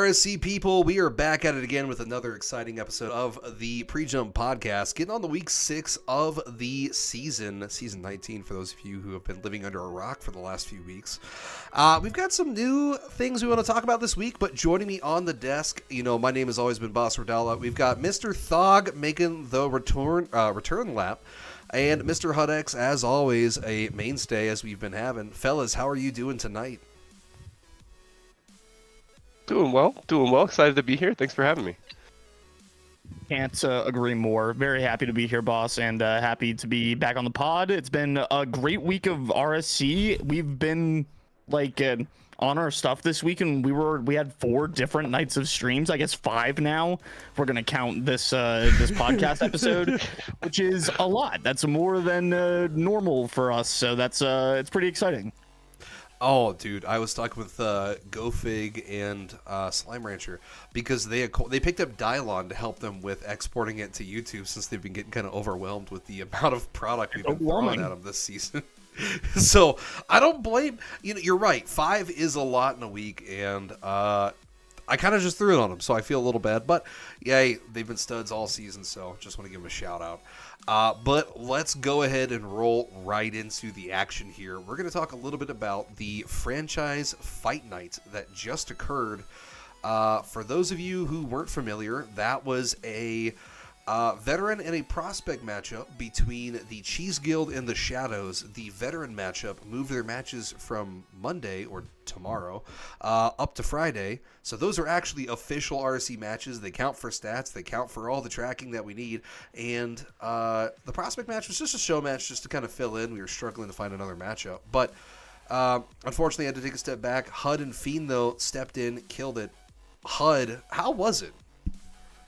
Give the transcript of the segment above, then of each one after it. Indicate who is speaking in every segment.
Speaker 1: RSC people? We are back at it again with another exciting episode of the PreJump podcast, getting on the week 6 of the season 19 for those of you who have been living under a rock for the last few weeks. We've got some new things we want to talk about this week, but joining me on the desk, my name has always been Boss Rodella. We've got Mr. Thog making the return lap, and Mr. Hudex, as always, a mainstay as we've been having. Fellas, how are you doing tonight?
Speaker 2: Doing well. Excited to be here. Thanks for having me.
Speaker 3: Can't agree more. Very happy to be here, boss, and happy to be back on the pod. It's been a great week of RSC. We've been on our stuff this week, and we had 4 different nights of streams. I guess 5 now. If we're gonna count this podcast episode, which is a lot. That's more than normal for us. So that's it's pretty exciting.
Speaker 1: Oh, dude, I was talking with GoFig and Slime Rancher because they picked up Dylon to help them with exporting it to YouTube since they've been getting kind of overwhelmed with the amount of product we've been throwing at them this season. So I don't blame you're right. 5 is a lot in a week, and I kind of just threw it on them, so I feel a little bad. But yay, they've been studs all season, so just want to give them a shout out. But let's go ahead and roll right into the action here. We're going to talk a little bit about the franchise fight night that just occurred. For those of you who weren't familiar, that was a veteran and a prospect matchup between the Cheese Guild and the Shadows. The veteran matchup moved their matches from Monday, or tomorrow, up to Friday. So those are actually official RSC matches. They count for stats. They count for all the tracking that we need. And the prospect match was just a show match just to kind of fill in. We were struggling to find another matchup. But unfortunately, I had to take a step back. Hud and Fiend, though, stepped in, killed it. Hud, how was it?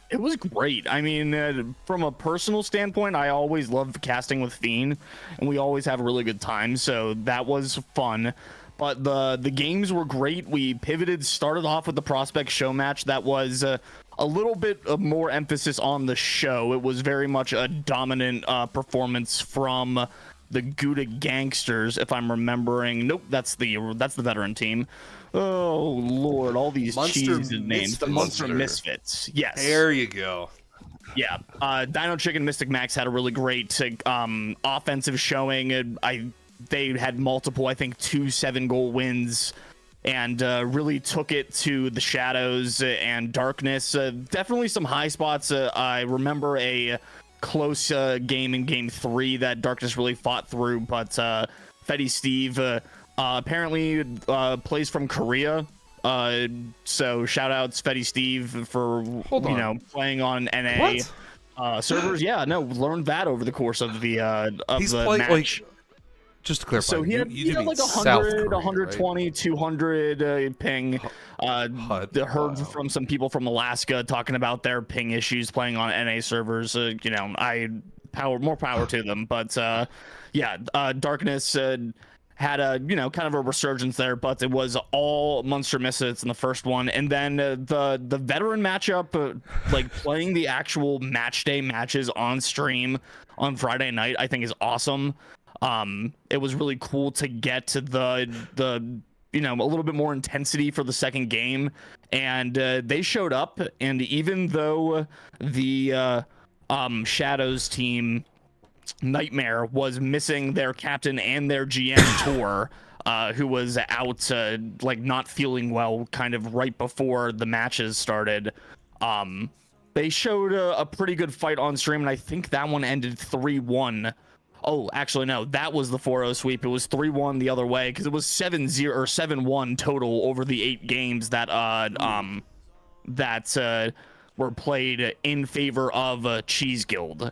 Speaker 3: It was great. I mean, from a personal standpoint, I always love casting with Fiend, and we always have a really good time, so that was fun. But the games were great. We pivoted, started off with the prospect show match that was a little bit of more emphasis on the show. It was very much a dominant performance from the Gouda Gangsters, if I'm remembering. Nope, that's the veteran team. Oh Lord, all these cheese names. The Monster Misfits. Yes.
Speaker 1: There you go.
Speaker 3: Yeah. Dino Chicken Mystic Max had a really great offensive showing. They had multiple, I think, 2 7-goal wins, and really took it to the Shadows and Darkness. Definitely some high spots. I remember a close game in Game 3 that Darkness really fought through, but Fetty Steve apparently plays from Korea. So shout outs Fetty Steve for playing on NA servers. Yeah, no, learned that over the course of the match.
Speaker 1: Just to clarify,
Speaker 3: so he had like 100, 120, right? 200 ping. Heard from some people from Alaska talking about their ping issues playing on NA servers. More power to them. But Darkness had a kind of a resurgence there, but it was all Monster Misfits in the first one, and then the veteran matchup, playing the actual match day matches on stream on Friday night, I think is awesome. It was really cool to get to the a little bit more intensity for the second game, and they showed up, and even though the Shadows team Nightmare was missing their captain and their GM Tor, who was out not feeling well kind of right before the matches started. They showed a pretty good fight on stream, and I think that one ended 3-1. Oh, actually, no, that was the 4-0 sweep. It was 3-1 the other way, because it was 7-0 or 7-1 total over the 8 games that were played in favor of Cheese Guild.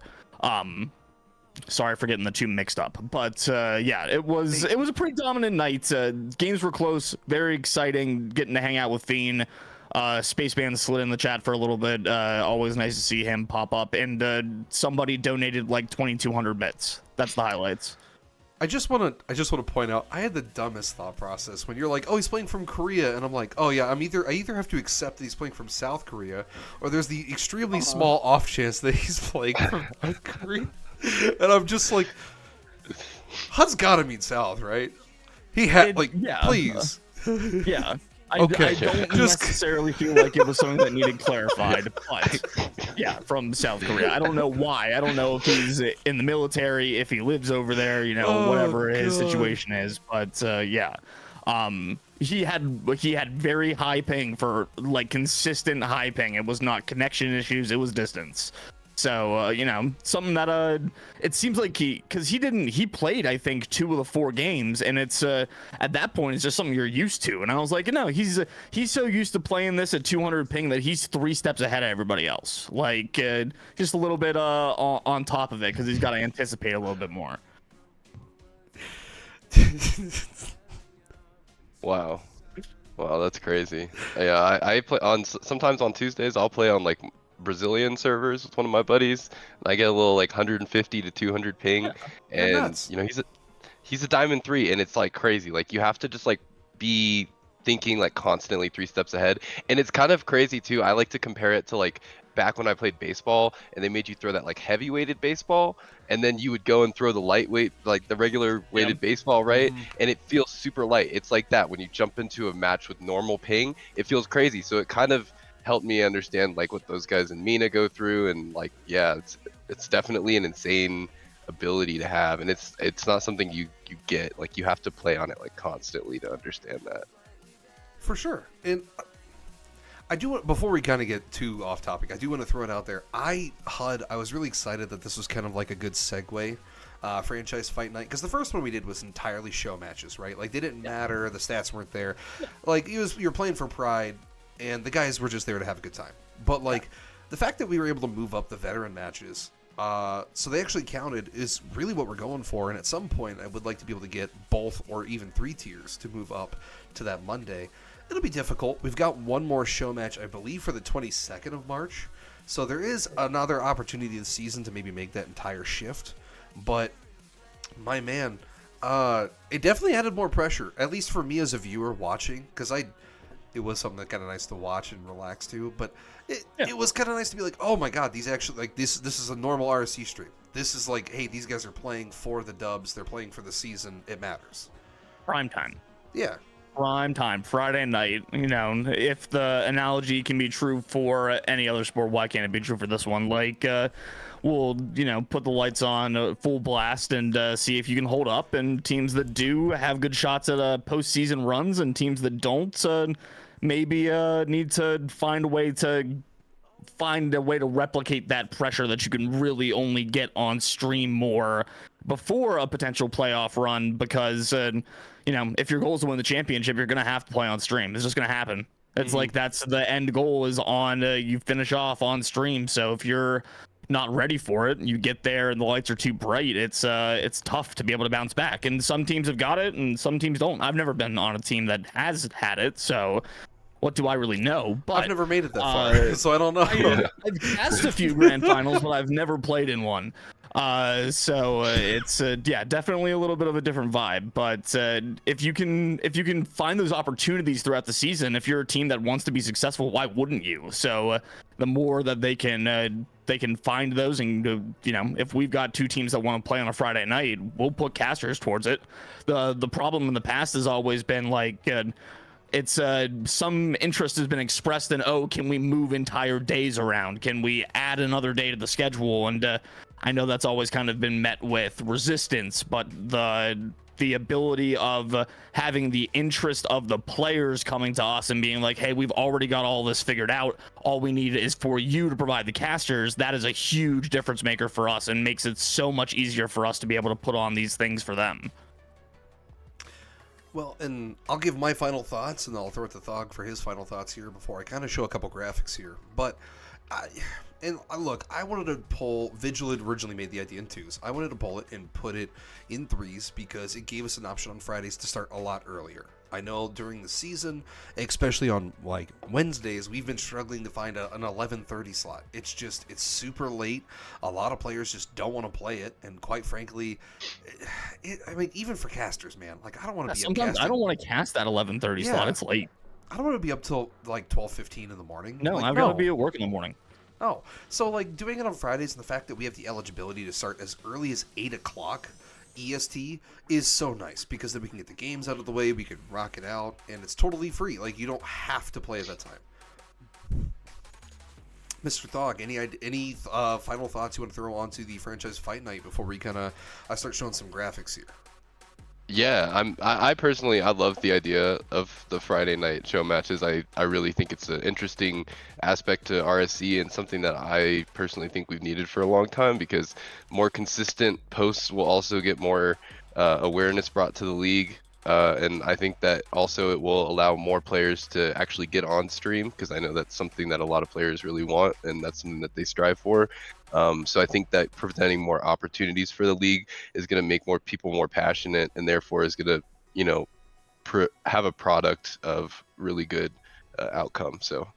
Speaker 3: Sorry for getting the 2 mixed up, but it was a pretty dominant night. Games were close, very exciting. Getting to hang out with Fiend. Spaceman slid in the chat for a little bit. Always nice to see him pop up, and somebody donated like 2,200 bits. That's the highlights.
Speaker 1: I just want to point out, I had the dumbest thought process when you're like, oh, he's playing from Korea, and I'm like, oh yeah, I either have to accept that he's playing from South Korea, or there's the extremely small off chance that he's playing from North Korea. And I'm just like, HUD's gotta mean South, right? He had please.
Speaker 3: Yeah. I
Speaker 1: Okay.
Speaker 3: don't necessarily feel like it was something that needed clarified, but yeah, from South Korea. I don't know why. I don't know if he's in the military, if he lives over there, whatever his situation is. But yeah, he had very high ping for like consistent high ping. It was not connection issues; it was distance. So something that it seems like he played I think 2 of the 4 games, and it's at that point it's just something you're used to. And I was like, no, he's so used to playing this at 200 ping that he's 3 steps ahead of everybody else. Like just a little bit on top of it because he's got to anticipate a little bit more.
Speaker 2: Wow, that's crazy. Yeah, I play on sometimes on Tuesdays. I'll play on like Brazilian servers with one of my buddies, and I get a little like 150 to 200 ping, and he's a diamond 3, and it's like crazy. Like you have to just like be thinking like constantly 3 steps ahead, and it's kind of crazy too. I like to compare it to like back when I played baseball, and they made you throw that like heavy weighted baseball, and then you would go and throw the lightweight, like the regular weighted baseball, right? And it feels super light. It's like that when you jump into a match with normal ping, it feels crazy. So it kind of helped me understand like what those guys in MENA go through, and like it's definitely an insane ability to have, and it's not something you get. Like you have to play on it like constantly to understand that.
Speaker 1: For sure. And I do want, before we kind of get too off topic, I do want to throw it out there. I was really excited that this was kind of like a good segue franchise fight night, because the first one we did was entirely show matches, right? Like they didn't matter, the stats weren't there. Like you're playing for pride, and the guys were just there to have a good time. But like the fact that we were able to move up the veteran matches, so they actually counted, is really what we're going for. And at some point, I would like to be able to get both or even 3 tiers to move up to that Monday. It'll be difficult. We've got one more show match, I believe, for the 22nd of March. So there is another opportunity this season to maybe make that entire shift. But my man, it definitely added more pressure, at least for me as a viewer watching, because it was something that kind of nice to watch and relax to, but it was kind of nice to be like, oh my god, these actually, like, this is a normal RSC stream. This is like, hey, these guys are playing for the dubs, they're playing for the season, it matters.
Speaker 3: Prime time.
Speaker 1: Yeah.
Speaker 3: Prime time, Friday night. If the analogy can be true for any other sport, why can't it be true for this one? Like, we'll, put the lights on full blast and see if you can hold up. And teams that do have good shots at postseason runs, and teams that don't maybe need to find a way to replicate that pressure that you can really only get on stream more before a potential playoff run, because if your goal is to win the championship, you're gonna have to play on stream. It's just gonna happen. It's like that's the end goal, is on you finish off on stream. So if you're not ready for it, you get there and the lights are too bright, it's tough to be able to bounce back. And some teams have got it and some teams don't. I've never been on a team that has had it, so what do I really know? But
Speaker 1: I've never made it that far, so I don't know.
Speaker 3: I've passed a few grand finals, but I've never played in one. So it's definitely a little bit of a different vibe. But if you can find those opportunities throughout the season, if you're a team that wants to be successful, why wouldn't you? So the more that they can find those, and if we've got 2 teams that want to play on a Friday night, we'll put casters towards it. The problem in the past has always been like, it's some interest has been expressed in, can we move entire days around? Can we add another day to the schedule? And I know that's always kind of been met with resistance, but the ability of having the interest of the players coming to us and being like, hey, we've already got all this figured out, all we need is for you to provide the casters, that is a huge difference maker for us and makes it so much easier for us to be able to put on these things for them.
Speaker 1: Well, and I'll give my final thoughts, and then I'll throw it to Thog for his final thoughts here before I kind of show a couple graphics here. But, look, I wanted to pull, Vigil had originally made the idea in 2s. I wanted to pull it and put it in 3s because it gave us an option on Fridays to start a lot earlier. I know during the season, especially on like Wednesdays, we've been struggling to find an 11:30 slot. It's super late. A lot of players just don't want to play it, and quite frankly, even for casters, man, like I don't want to be.
Speaker 3: Sometimes I don't want to cast that 11:30 slot. It's late.
Speaker 1: I don't want to be up till like 12:15 in the morning.
Speaker 3: No, I've got to be at work in the morning.
Speaker 1: Oh, so like doing it on Fridays and the fact that we have the eligibility to start as early as 8 o'clock EST is so nice because then we can get the games out of the way, we can rock it out, and it's totally free. Like, you don't have to play at that time. Mr. Thog, any final thoughts you want to throw onto the franchise fight night before we kind of start showing some graphics here?
Speaker 2: Yeah, I personally I love the idea of the Friday night show matches. I really think it's an interesting aspect to RSC and something that I personally think we've needed for a long time, because more consistent posts will also get more awareness brought to the league. And I think that also it will allow more players to actually get on stream, because I know that's something that a lot of players really want, and that's something that they strive for. So I think that presenting more opportunities for the league is going to make more people more passionate, and therefore is going to, have a product of really good outcome. So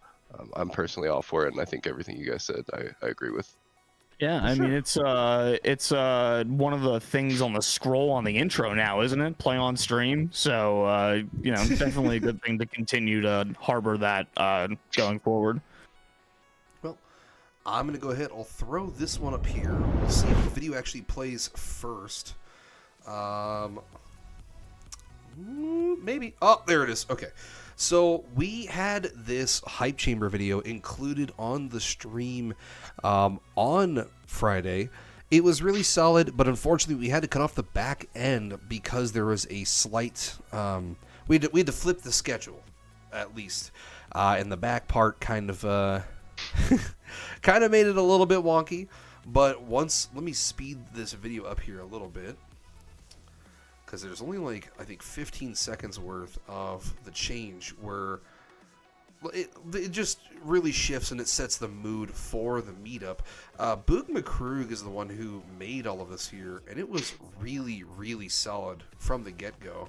Speaker 2: I'm personally all for it, and I think everything you guys said, I agree with.
Speaker 3: Yeah, I mean, it's one of the things on the scroll on the intro now, isn't it? Play on stream. So definitely a good thing to continue to harbor that going forward.
Speaker 1: Well, I'm gonna go ahead. I'll throw this one up here. We'll see if the video actually plays first. Maybe. Oh, there it is. Okay. So we had this hype chamber video included on the stream on Friday. It was really solid, but unfortunately we had to cut off the back end because there was a slight... we had to flip the schedule, at least. And the back part kind of made it a little bit wonky. But let me speed this video up here a little bit, because there's only I think 15 seconds worth of the change where it just really shifts and it sets the mood for the meetup. Boog McCrug is the one who made all of this here, and it was really, really solid from the get-go.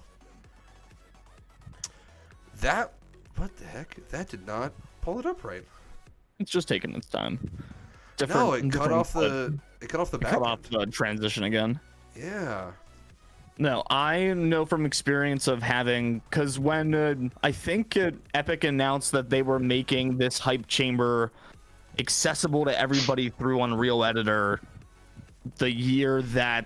Speaker 1: What the heck? That did not pull it up right.
Speaker 3: It's just taking its time.
Speaker 1: No, it cut off the back.
Speaker 3: Cut off the transition again.
Speaker 1: Yeah.
Speaker 3: No, I know from experience of having, because when I think Epic announced that they were making this hype chamber accessible to everybody through Unreal Editor the year that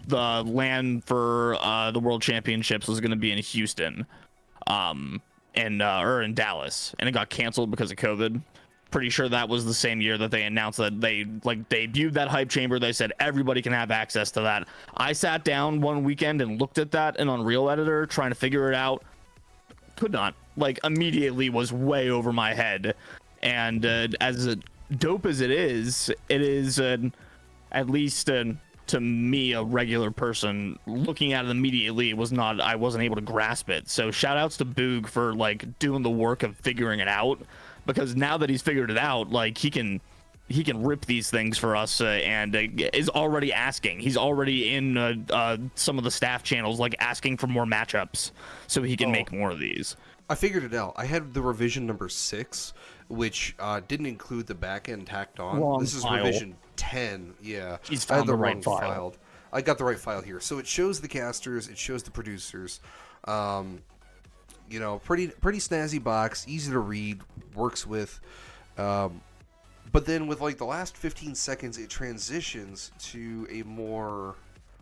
Speaker 3: the LAN for the World Championships was going to be in Houston, or in Dallas, and it got canceled because of COVID. Pretty sure that was the same year that they announced that they debuted that hype chamber. They said everybody can have access to that. I sat down one weekend and looked at that in Unreal Editor trying to figure it out. Could not. Immediately was way over my head. And as dope as it is at least to me, a regular person looking at it immediately, I wasn't able to grasp it. So shout outs to Boog for doing the work of figuring it out. Because now that he's figured it out, he can rip these things for us, and is already asking. He's already in some of the staff channels, asking for more matchups, so he can make more of these.
Speaker 1: I figured it out. I had the revision number 6, which didn't include the back end tacked on. This is revision 10. Yeah,
Speaker 3: he's found the right file.
Speaker 1: I got the right file here, so it shows the casters, it shows the producers. Pretty snazzy box, easy to read, works with, but then with the last 15 seconds, it transitions to a more,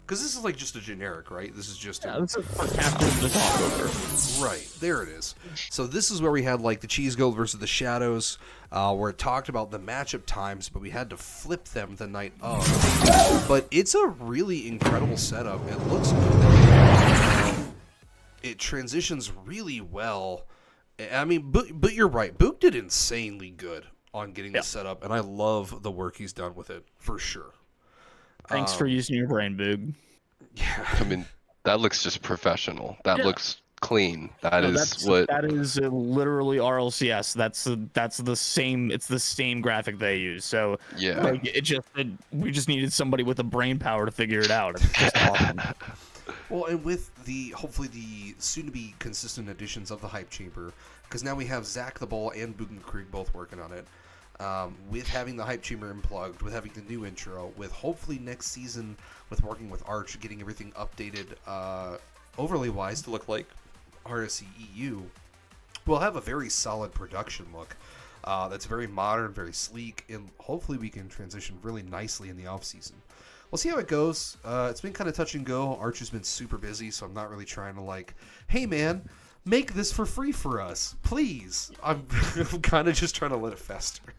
Speaker 1: because this is just a generic, right? This is just
Speaker 3: this is for casters to talk over.
Speaker 1: Right, there it is. So this is where we had the Cheese Gold versus the Shadows, where it talked about the matchup times, but we had to flip them the night of. But it's a really incredible setup. It looks good. It transitions really well. I mean, but you're right. Boog did insanely good on getting this set up, and I love the work he's done with it, for sure.
Speaker 3: Thanks for using your brain, Boog.
Speaker 1: Yeah.
Speaker 2: I mean, that looks just professional. That looks clean. That is
Speaker 3: literally RLCS. That's the same. It's the same graphic they use. So
Speaker 2: yeah,
Speaker 3: we just needed somebody with the brain power to figure it out. It's just awesome.
Speaker 1: Well, and with hopefully the soon-to-be consistent additions of the hype chamber, because now we have Zach the Bull and Boog McCrug both working on it. With having the hype chamber unplugged, with having the new intro, with hopefully next season with working with Arch, getting everything updated overlay-wise to look like RSC EU, we'll have a very solid production look that's very modern, very sleek, and hopefully we can transition really nicely in the off-season. we'll see how it goes. It's been kind of touch and go. Archer's been super busy, so I'm not really trying to like, hey man, make this for free for us, please. I'm kind of just trying to let it fester.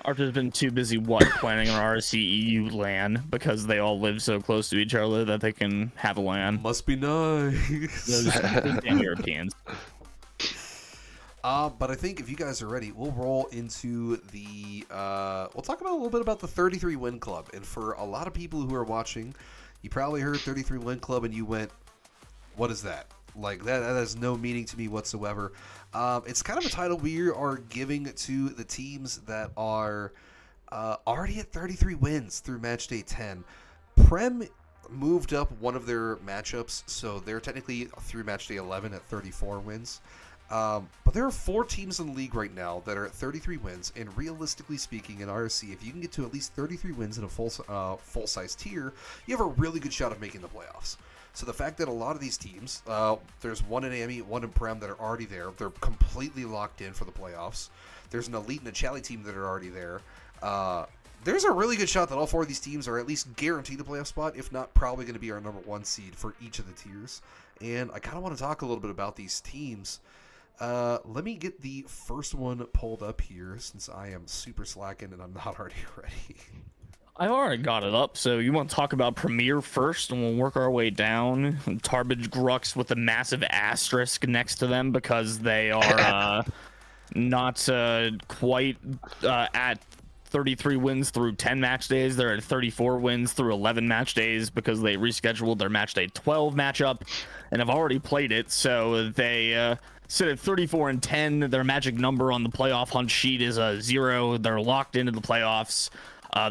Speaker 3: Archer's been too busy planning an RCEU LAN because they all live so close to each other that they can have a LAN.
Speaker 1: Must be nice.
Speaker 3: Those damn Europeans.
Speaker 1: But I think if you guys are ready, we'll roll into the. We'll talk about a little bit about the 33 Win Club. And for a lot of people who are watching, you probably heard 33 Win Club and you went, "What is that?" Like that has no meaning to me whatsoever. It's kind of a title we are giving to the teams that are already at 33 wins through match day 10. Prem moved up one of their matchups, so they're technically through match day 11 at 34 wins. But there are 4 teams in the league right now that are at 33 wins, and realistically speaking, in RSC, if you can get to at least 33 wins in a full-size tier, you have a really good shot of making the playoffs. So the fact that a lot of these teams, there's one in AMI, one in Prem that are already there. They're completely locked in for the playoffs. There's an Elite and a Chally team that are already there. There's a really good shot that all 4 of these teams are at least guaranteed a playoff spot, if not probably going to be our number 1 seed for each of the tiers. And I kind of want to talk a little bit about these teams. Let me get the first one pulled up here since I am super slacking and I'm not already ready.
Speaker 3: I've already got it up, so you want to talk about Premier first, and we'll work our way down. Tarbage Grux with a massive asterisk next to them because they are not quite at 33 wins through 10 match days. They're at 34 wins through 11 match days because they rescheduled their match day 12 matchup and have already played it, so they sit at 34 and 10. Their magic number on the playoff hunt sheet is a 0. They're locked into the playoffs.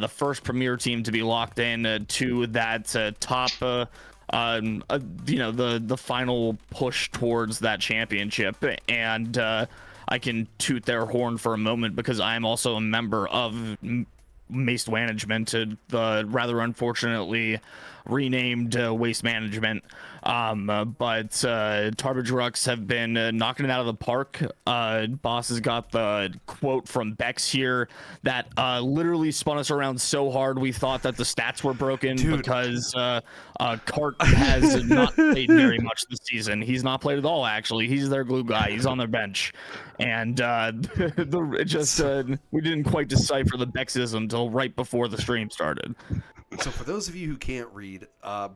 Speaker 3: The first Premier team to be locked in to that top, the final push towards that championship. And I can toot their horn for a moment because I'm also a member of Waste Management, the rather unfortunately renamed Waste Management. But Tarbage Rux have been knocking it out of the park. Boss has got the quote from Bex here that literally spun us around so hard we thought that the stats were broken. Dude. Because Cart has not played very much this season. He's not played at all, actually. He's their glue guy. He's on their bench. And we didn't quite decipher the Bexism until right before the stream started.
Speaker 1: So for those of you who can't read,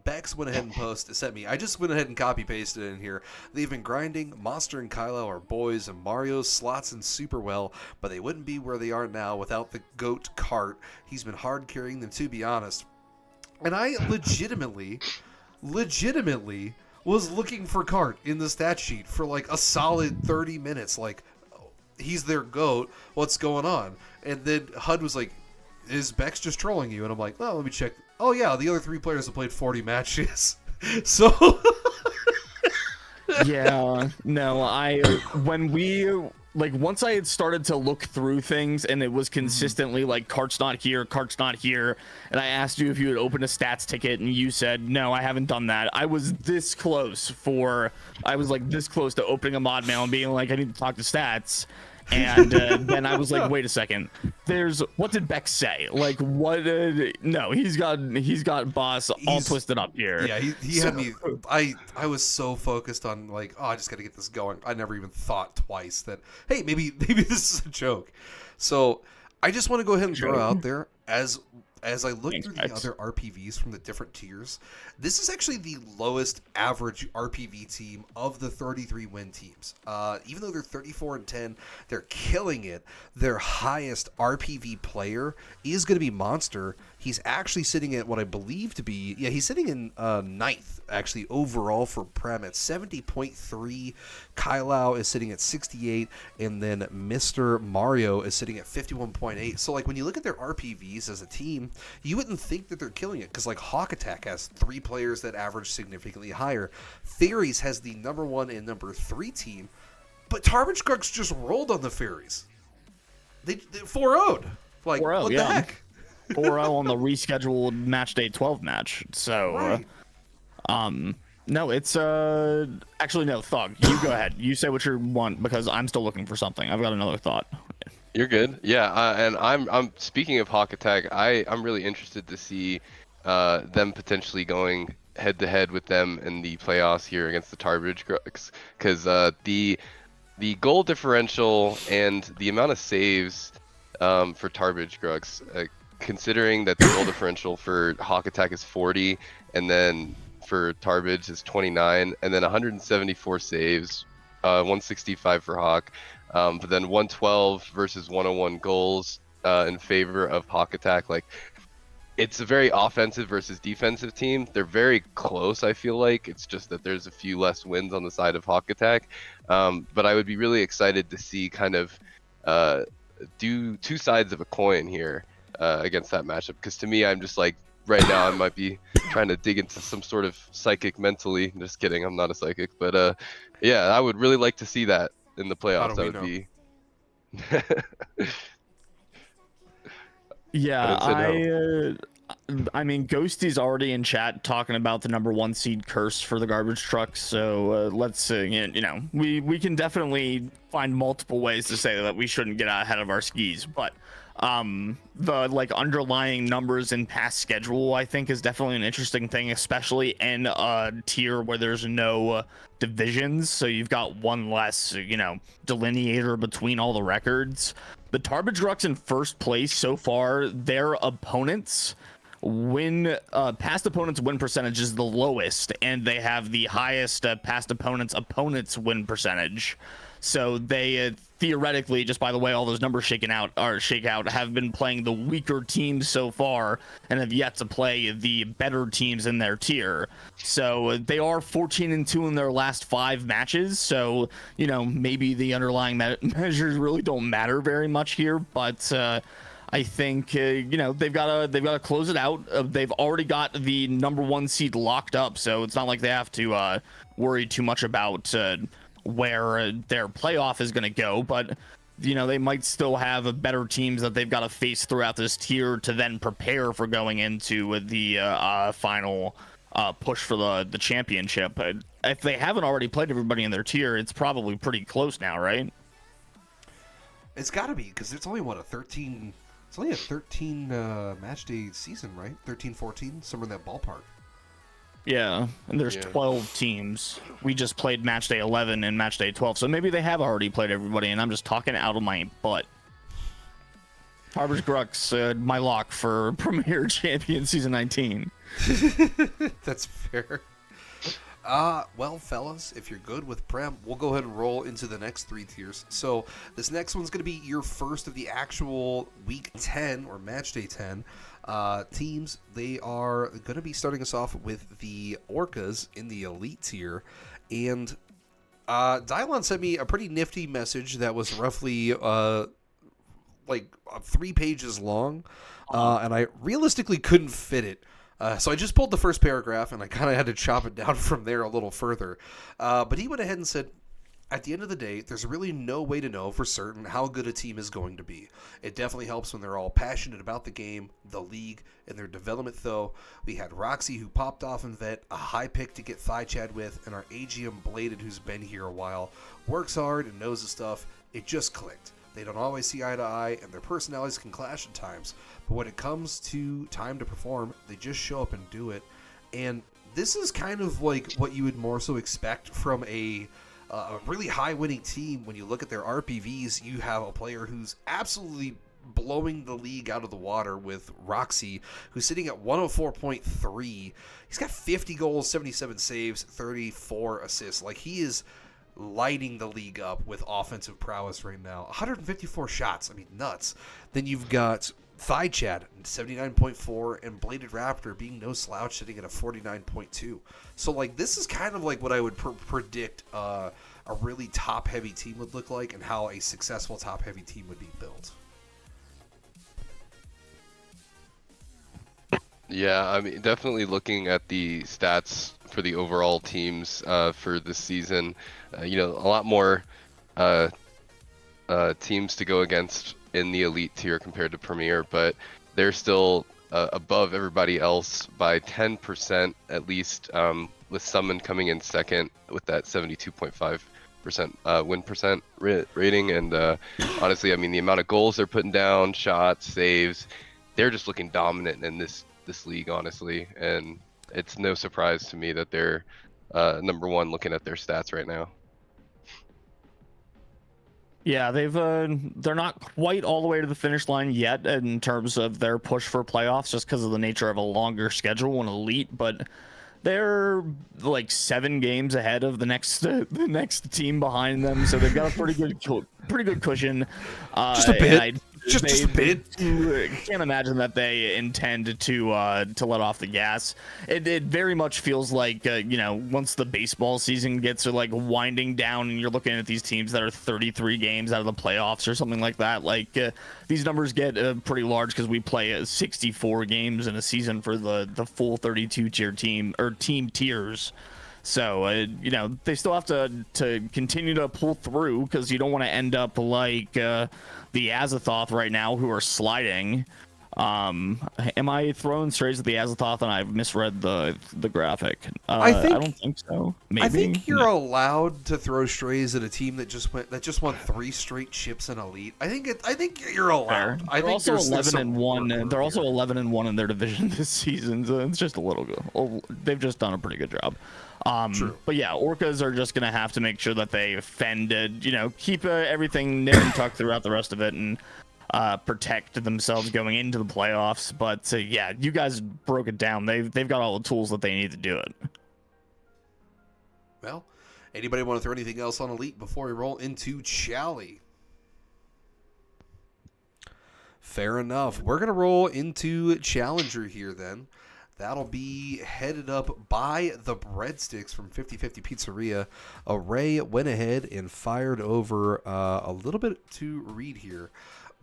Speaker 1: Bex went ahead and sent me. I just went ahead and copy pasted it in here. They've been grinding. Monster and Kylo are boys, and Mario slots in super well, but they wouldn't be where they are now without the GOAT Cart. He's been hard carrying them, to be honest. And I legitimately was looking for Cart in the stat sheet for like a solid 30 minutes. Like, he's their GOAT. What's going on? And then HUD was like, is Bex just trolling you? And I'm like, well, let me check. Oh yeah, the other 3 players have played 40 matches. So
Speaker 3: yeah, no, once I had started to look through things and it was consistently like Cart's not here, and I asked you if you had opened a stats ticket and you said no, I haven't done that. I was this close to opening a mod mail and being like, I need to talk to stats. And then I was like, wait a second. What did Bex say? Like, what? No, he's got boss all twisted up here.
Speaker 1: Yeah, he had me. I was so focused on like, oh, I just got to get this going. I never even thought twice that, hey, maybe this is a joke. So I just want to go ahead and throw out there as I look through the other RPVs from the different tiers, this is actually the lowest average RPV team of the 33 win teams. Even though they're 34 and 10, they're killing it. Their highest RPV player is going to be Monster. He's actually sitting at what I believe to be, he's sitting in 9th actually overall for Prem at 70.3. Kylao is sitting at 68, and then Mr. Mario is sitting at 51.8. So like when you look at their RPVs as a team, you wouldn't think that they're killing it because like Hawk Attack has 3 players that average significantly higher. Fairies has the number 1 and number 3 team, but Tarbage Grux just rolled on the Fairies. They 4-0'd. Like,
Speaker 3: 4-0,
Speaker 1: what the heck?
Speaker 3: 4-0 on the rescheduled match day 12 match. So,
Speaker 1: right.
Speaker 3: No, it's actually no. Thog, you go ahead. You say what you want because I'm still looking for something. I've got another thought.
Speaker 2: You're good. Yeah, and I'm speaking of Hawk Attack. I'm really interested to see them potentially going head to head with them in the playoffs here against the Tarbridge Crooks, because the goal differential and the amount of saves for Tarbridge Crooks, considering that the goal differential for Hawk Attack is 40, and then for Tarbridge is 29, and then 174 saves, 165 for Hawk. But then 112 versus 101 goals in favor of Hawk Attack. Like, it's a very offensive versus defensive team. They're very close, I feel like. It's just that there's a few less wins on the side of Hawk Attack. But I would be really excited to see kind of do two sides of a coin here against that matchup. Because to me, I'm just like, right now, I might be trying to dig into some sort of psychic mentally. Just kidding, I'm not a psychic. But yeah, I would really like to see that in the playoffs. That would be.
Speaker 3: Yeah, I mean, Ghosty's already in chat talking about the #1 seed curse for the garbage trucks. So let's, we can definitely find multiple ways to say that we shouldn't get out ahead of our skis. But the like underlying numbers in past schedule, I think, is definitely an interesting thing, especially in a tier where there's no divisions. So you've got one less, delineator between all the records. The Tarbage Rucks in first place so far. Their opponents past opponents win percentage is the lowest, and they have the highest past opponents win percentage. So they theoretically, just by the way all those numbers shake out, have been playing the weaker teams so far and have yet to play the better teams in their tier. So they are 14-2 in their last 5 matches. So maybe the underlying measures really don't matter very much here, but I think they've got to close it out. They've already got the #1 seed locked up, so it's not like they have to worry too much about where their playoff is going to go. But they might still have better teams that they've got to face throughout this tier to then prepare for going into the final push for the championship. If they haven't already played everybody in their tier, it's probably pretty close now, right?
Speaker 1: It's got to be, because it's only a 13 match day season, right? 13-14, somewhere in that ballpark.
Speaker 3: Yeah, and there's 12 teams. We just played match day 11 and match day 12, so maybe they have already played everybody, and I'm just talking out of my butt. Harbor's Grux, my lock for Premier Champion Season 19.
Speaker 1: That's fair. Well, fellas, if you're good with Prem, we'll go ahead and roll into the next 3 tiers. So this next one's going to be your first of the actual week 10 or match day 10 teams. They are going to be starting us off with the Orcas in the elite tier. And Dylon sent me a pretty nifty message that was roughly 3 pages long. And I realistically couldn't fit it. So I just pulled the first paragraph, and I kind of had to chop it down from there a little further. But he went ahead and said, at the end of the day, there's really no way to know for certain how good a team is going to be. It definitely helps when they're all passionate about the game, the league, and their development, though. We had Roxy, who popped off in Vet, a high pick to get Thigh Chad with, and our AGM Bladed, who's been here a while, works hard and knows the stuff. It just clicked. They don't always see eye to eye, and their personalities can clash at times. But when it comes to time to perform, they just show up and do it. And this is kind of like what you would more so expect from a really high-winning team. When you look at their RPVs, you have a player who's absolutely blowing the league out of the water with Roxy, who's sitting at 104.3. He's got 50 goals, 77 saves, 34 assists. Like, he is lighting the league up with offensive prowess right now. 154 shots. I mean, nuts. Then you've got Thigh Chad, 79.4, and Bladed Raptor being no slouch, sitting at a 49.2. So, like, this is kind of like what I would predict a really top-heavy team would look like, and how a successful top-heavy team would be built.
Speaker 2: Yeah, I mean, definitely looking at the stats for the overall teams for this season, a lot more teams to go against in the elite tier compared to Premier, but they're still above everybody else by 10% at least, with Summon coming in second with that 72.5 win percent rating, and honestly, I mean, the amount of goals they're putting down, shots, saves, they're just looking dominant in this league, honestly, and it's no surprise to me that they're number one looking at their stats right now.
Speaker 3: Yeah, they're not quite all the way to the finish line yet in terms of their push for playoffs, just because of the nature of a longer schedule and elite, but they're like 7 games ahead of the next team behind them, so they've got a pretty good cushion.
Speaker 1: Just a bit. Just a bit.
Speaker 3: Can't imagine that they intend to let off the gas. It very much feels like once the baseball season gets like winding down and you're looking at these teams that are 33 games out of the playoffs or something like that. Like these numbers get pretty large because we play 64 games in a season for the full 32 tier team or team tiers. So they still have to continue to pull through, because you don't want to end up like the Azathoth right now, who are sliding. Am I throwing strays at the Azathoth and I've misread the graphic? I don't think so. Maybe.
Speaker 1: I think you're allowed to throw strays at a team that just won 3 straight chips in Elite. I think you're allowed.
Speaker 3: I think also 11-1. They're also 11-1 in their division this season. So it's just a little good. They've just done a pretty good job.
Speaker 1: True.
Speaker 3: But yeah, Orcas are just gonna have to make sure that they fend, keep everything nip and tuck throughout the rest of it, and protect themselves going into the playoffs. But yeah, you guys broke it down. They've got all the tools that they need to do it.
Speaker 1: Well, anybody want to throw anything else on Elite before we roll into Chally? Fair enough. We're gonna roll into Challenger here then. That'll be headed up by the Breadsticks from 50/50 Pizzeria. Array went ahead and fired over a little bit to read here.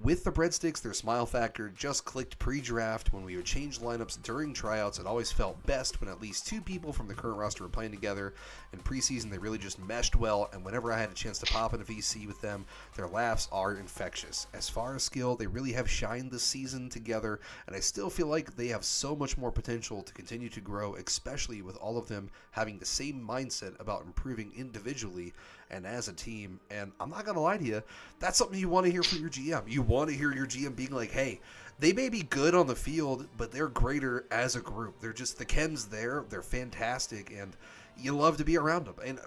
Speaker 1: With the Breadsticks, their smile factor just clicked pre-draft. When we would change lineups during tryouts, it always felt best when at least 2 people from the current roster were playing together. In preseason, they really just meshed well, and whenever I had a chance to pop in a VC with them, their laughs are infectious. As far as skill, they really have shined this season together, and I still feel like they have so much more potential to continue to grow, especially with all of them having the same mindset about improving individually and as a team. And I'm not going to lie to you, that's something you want to hear from your GM. You want to hear your GM being like, hey, they may be good on the field, but they're greater as a group. They're just, the chem's there, they're fantastic, and you love to be around them. And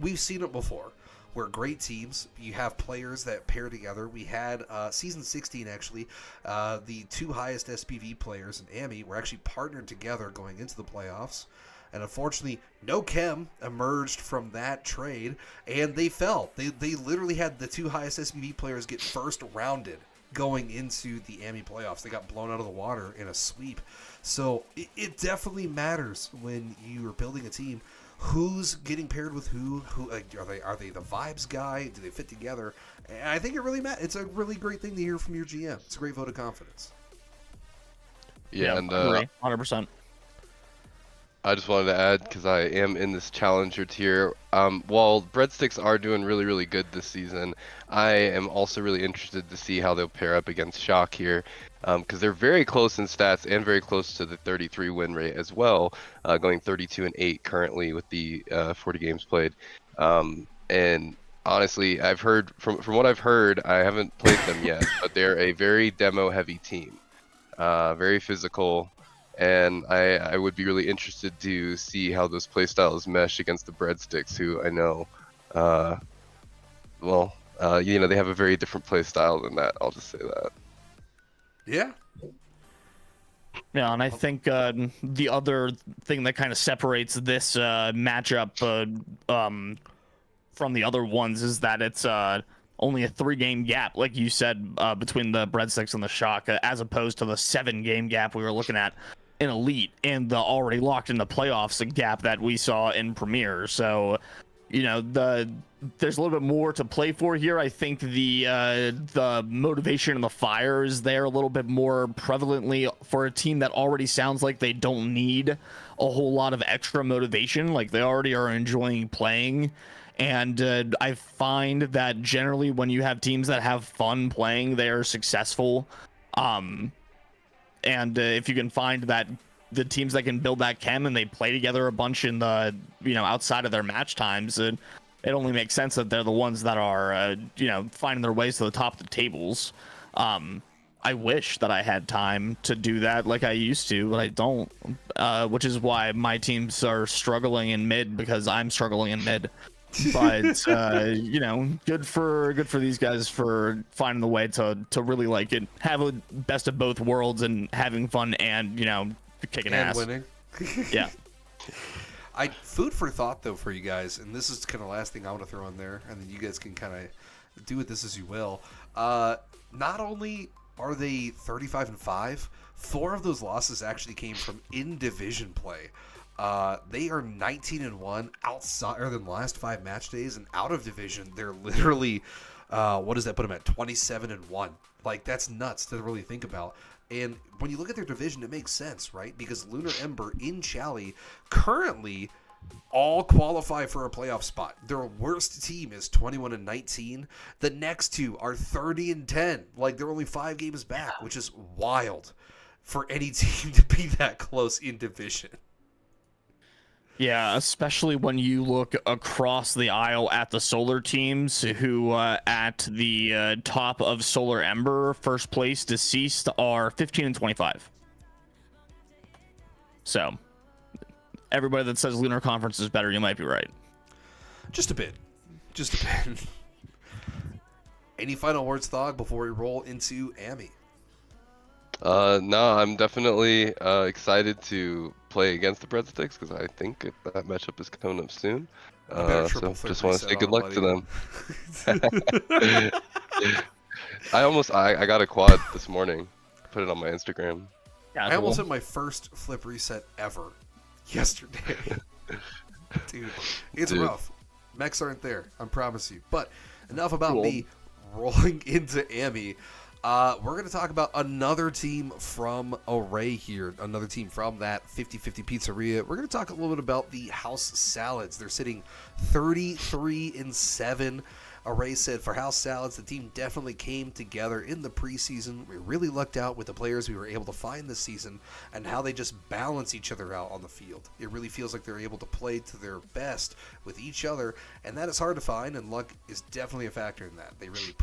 Speaker 1: we've seen it before. We're great teams. You have players that pair together. We had season 16, actually, the 2 highest SPV players in AMI were actually partnered together going into the playoffs. And unfortunately, no chem emerged from that trade, and they fell. They literally had the 2 highest SPV players get first rounded going into the AMI playoffs. They got blown out of the water in a sweep. So it definitely matters when you are building a team. Who's getting paired with who? Are they the vibes guy? Do they fit together? And I think it really matters. It's a really great thing to hear from your GM. It's a great vote of confidence.
Speaker 2: Yeah, and
Speaker 3: 100%.
Speaker 2: I just wanted to add, because I am in this Challenger tier, while Breadsticks are doing really, really good this season, I am also really interested to see how they'll pair up against Shock here, because they're very close in stats and very close to the 33 win rate as well, going 32-8 currently with the 40 games played. And honestly, I've heard, from what I've heard, I haven't played them yet, but they're a very demo-heavy team, very physical. And I would be really interested to see how those playstyles mesh against the Breadsticks, who I know, they have a very different playstyle than that. I'll just say that.
Speaker 1: Yeah.
Speaker 3: Yeah, and I think the other thing that kind of separates this matchup from the other ones is that it's only a 3-game gap, like you said, between the Breadsticks and the Shock, as opposed to the 7-game gap we were looking at in Elite and the already locked in the playoffs gap that we saw in Premier. So, there's a little bit more to play for here. I think the motivation and the fire is there a little bit more prevalently for a team that already sounds like they don't need a whole lot of extra motivation. Like, they already are enjoying playing. And I find that generally when you have teams that have fun playing, they are successful. And if you can find that the teams that can build that chem and they play together a bunch in the, outside of their match times, it only makes sense that they're the ones that are, finding their ways to the top of the tables. I wish that I had time to do that like I used to, but I don't. Which is why my teams are struggling in mid, because I'm struggling in mid. But good for these guys for finding the way to really like it, have a best of both worlds and having fun and kicking
Speaker 1: and
Speaker 3: ass.
Speaker 1: Winning.
Speaker 3: Yeah.
Speaker 1: Food for thought though for you guys, and this is kind of the last thing I want to throw in there, and then you guys can kind of do with this as you will. Not only are they 35-5, 4 of those losses actually came from in division play. They are 19-1 outside or than the last 5 match days, and out of division they're literally what does that put them at? 27-1. Like, that's nuts to really think about. And when you look at their division, it makes sense, right? Because Lunar Ember in Chally currently all qualify for a playoff spot. Their worst team is 21-19. The next 2 are 30-10. Like, they're only 5 games back, which is wild for any team to be that close in division.
Speaker 3: Yeah, especially when you look across the aisle at the Solar teams, who at the top of Solar Ember, first place deceased, are 15-25. So, everybody that says Lunar Conference is better, you might be right.
Speaker 1: Just a bit. Any final words, Thog, before we roll into Ami?
Speaker 2: No, I'm definitely excited to play against the Breadsticks because I think that matchup is coming up soon. So just want to say good luck to them. I got a quad this morning. Put it on my Instagram.
Speaker 3: Yeah,
Speaker 1: I almost hit my first flip reset ever yesterday. Dude, it's rough. Mechs aren't there, I promise you. But enough about me rolling into Ami. We're going to talk about another team from Array here, another team from that 50/50 pizzeria. We're going to talk a little bit about the House Salads. They're sitting 33-7. Array said for House Salads, the team definitely came together in the preseason. We really lucked out with the players we were able to find this season and how they just balance each other out on the field. It really feels like they're able to play to their best with each other, and that is hard to find, and luck is definitely a factor in that. They really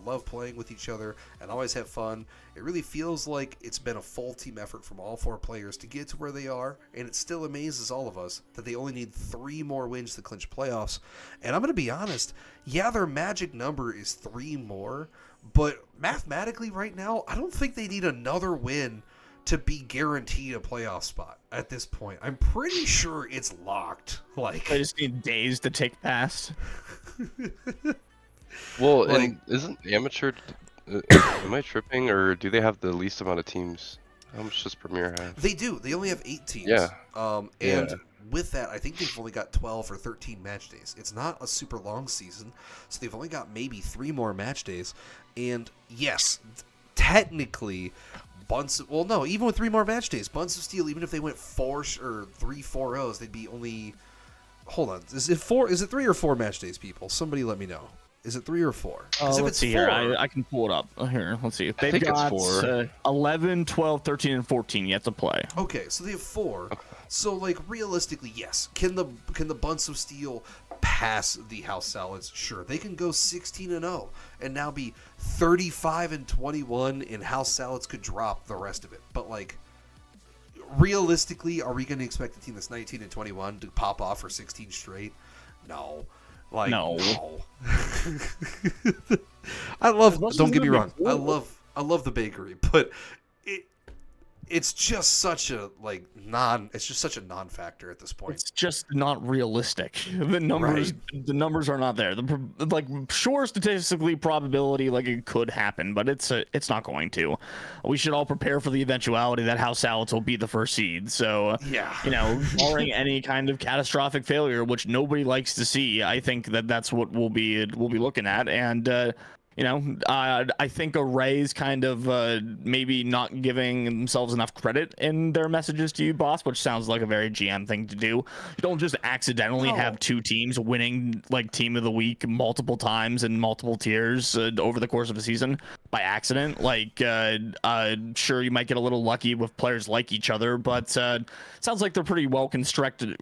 Speaker 1: love playing with each other and always have fun. It really feels like it's been a full team effort from all 4 players to get to where they are, and it still amazes all of us that they only need 3 more wins to clinch playoffs. And I'm going to be honest, yeah, their magic number is 3 more, but mathematically right now, I don't think they need another win to be guaranteed a playoff spot at this point. I'm pretty sure it's locked. Like,
Speaker 3: I just need days to take past.
Speaker 2: Well, like, and isn't amateur... am I tripping, or do they have the least amount of teams? How much does Premier have?
Speaker 1: They do. They only have 8 teams.
Speaker 2: Yeah.
Speaker 1: And with that, I think they've only got 12 or 13 match days. It's not a super long season, so they've only got maybe 3 more match days. And yes, technically, even with 3 more match days, Buns of Steel, even if they went 4 or 3-4-0s, they'd be only. Hold on, is it 3 or 4 match days, people? Somebody let me know. Is it 3 or 4?
Speaker 3: Let's see here. I can pull it up. Here, let's see. They've got 11, 12, 13, and 14 yet to play.
Speaker 1: Okay, so they have 4. Okay. So, like, realistically, yes. Can the Bunts of Steel pass the House Salads? Sure. They can go 16-0 and now be 35-21, and House Salads could drop the rest of it. But, like, realistically, are we going to expect a team that's 19-21 to pop off for 16 straight? No. Like, no. Don't get me wrong. I love the bakery, but it's just such a non-factor at this point.
Speaker 3: It's just not realistic. The numbers are not there. Sure, statistically probability, like, it could happen, but it's not going to. We should all prepare for the eventuality that House Salads will be the first seed. So
Speaker 1: yeah,
Speaker 3: barring any kind of catastrophic failure, which nobody likes to see, I think that's what we'll be looking at. And I think Array's kind of maybe not giving themselves enough credit in their messages to you, boss, which sounds like a very GM thing to do. You don't just accidentally have 2 teams winning like team of the week multiple times in multiple tiers over the course of a season. by accident. Like, sure, you might get a little lucky with players like each other, but sounds like they're pretty well constructed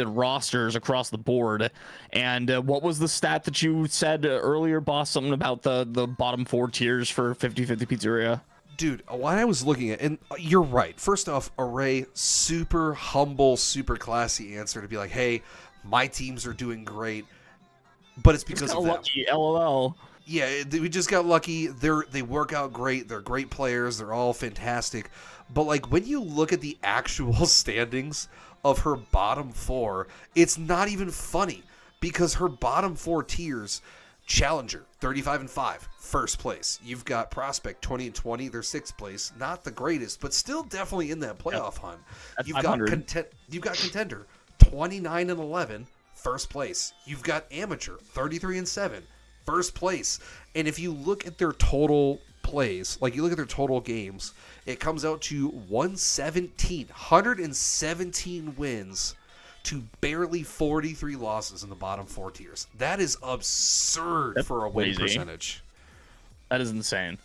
Speaker 3: rosters across the board. And what was the stat that you said earlier, boss? Something about the bottom 4 tiers for 50/50 Pizzeria.
Speaker 1: Dude, what I was looking at, and you're right. First off, Array, super humble, super classy answer to be like, hey, my teams are doing great, but it's because of them.
Speaker 3: Lucky, LOL.
Speaker 1: Yeah, we just got lucky. They work out great. They're great players. They're all fantastic. But like when you look at the actual standings of her bottom 4, it's not even funny because her bottom 4 tiers, Challenger 35-5, first place. You've got Prospect 20-20, they're 6th place. Not the greatest, but still definitely in that playoff hunt. You've got Contender 29-11, first place. You've got Amateur 33-7. First place. And if you look at their total plays, like you look at their total games, it comes out to 117 wins to barely 43 losses in the bottom 4 tiers. That is absurd for a win percentage.
Speaker 3: That is insane.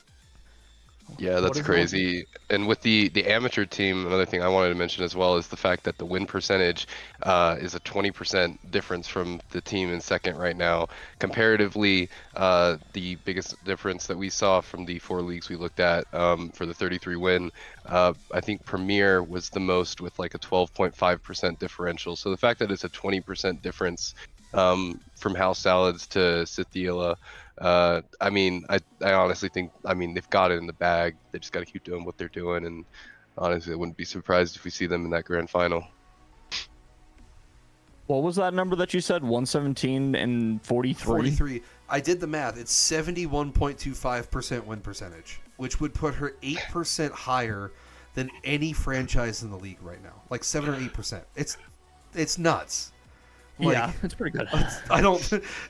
Speaker 2: Yeah, that's crazy. And with the amateur team, another thing I wanted to mention as well is the fact that the win percentage is a 20% difference from the team in second right now. Comparatively, the biggest difference that we saw from the 4 leagues we looked at for the 33 win, I think Premier was the most with like a 12.5% differential. So the fact that it's a 20% difference from House Salads to Sithiela, I mean, I honestly think, I mean, they've got it in the bag. They just got to keep doing what they're doing. And honestly, I wouldn't be surprised if we see them in that grand final.
Speaker 3: What was that number that you said? 117 and 43?
Speaker 1: 43. I did the math. It's 71.25% win percentage, which would put her 8% higher than any franchise in the league right now. Like 7 or 8%. It's nuts. Like,
Speaker 3: yeah, it's pretty good.
Speaker 1: I don't.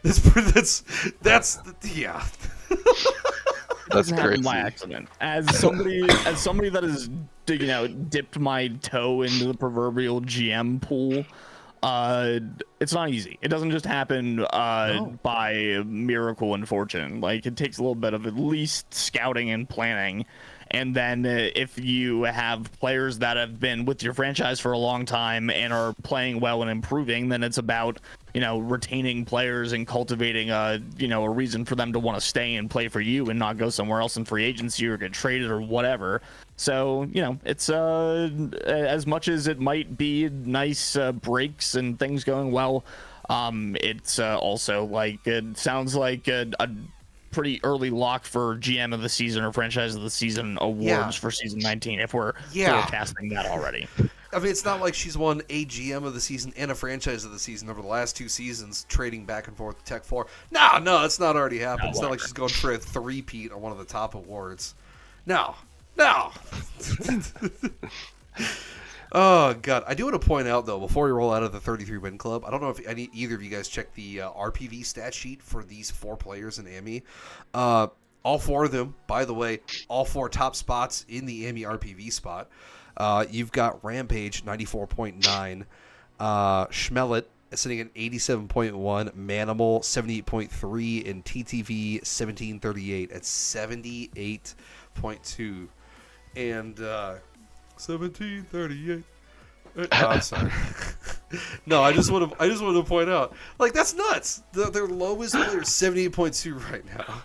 Speaker 1: That's yeah.
Speaker 2: That's crazy.
Speaker 3: By accident. As somebody that has dipped my toe into the proverbial GM pool, it's not easy. It doesn't just happen by miracle and fortune. Like it takes a little bit of at least scouting and planning. And then if you have players that have been with your franchise for a long time and are playing well and improving, then it's about, retaining players and cultivating a reason for them to want to stay and play for you and not go somewhere else in free agency or get traded or whatever. So, it's as much as it might be nice breaks and things going well, it's also like it sounds like a pretty early lock for GM of the season or franchise of the season awards for season 19 if we're forecasting that already.
Speaker 1: I mean, it's not like she's won a GM of the season and a franchise of the season over the last 2 seasons, trading back and forth with Tech 4. No, it's not already happened. It's not like she's going for a 3-peat on one of the top awards. No. Oh, God. I do want to point out, though, before we roll out of the 33 win club, I don't know if either of you guys checked the RPV stat sheet for these 4 players in AMI. All 4 of them, by the way, all 4 top spots in the AMI RPV spot. You've got Rampage, 94.9. Schmellet sitting at 87.1. Manimal, 78.3. And TTV, 1738 at 78.2. And 1738. I'm sorry. No, I just want to point out, like, that's nuts. Their lowest player is 78.2 right now.